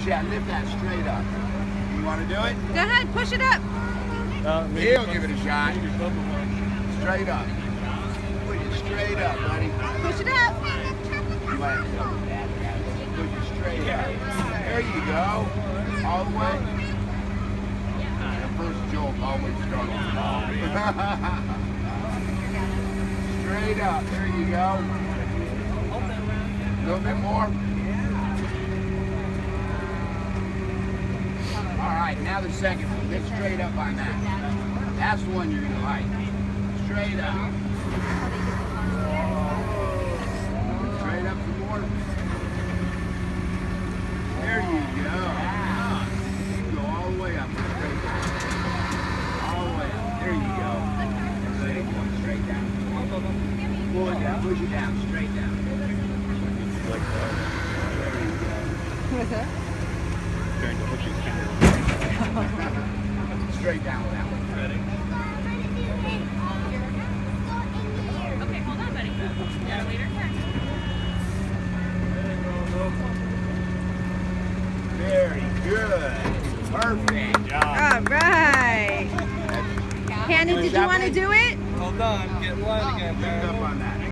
push that, lift that straight up. You want to do it? Go ahead, push it up. He'll give it a shot. Straight up. Push it straight up, buddy. Push it up. You might have to double that. Push it straight up. There you go. All the way. The first jolt always starts off. Straight up. There you go. A little bit more. All right, now the second one. Get straight up on that. That's the one you're going to like. Straight up. Straight up some more. There you go. Go all the way up. Straight down. All the way up. There you go. There you go. Straight down. Pull it down. Push it down. Straight down. Like that. There you go. What's that? Trying to push his finger. Straight down with that one. Ready? Okay, hold on, buddy. Yeah, later. Very good. Perfect job. All right. Hannah, did you want to do it? Hold on, get line again, Lift up man. on that.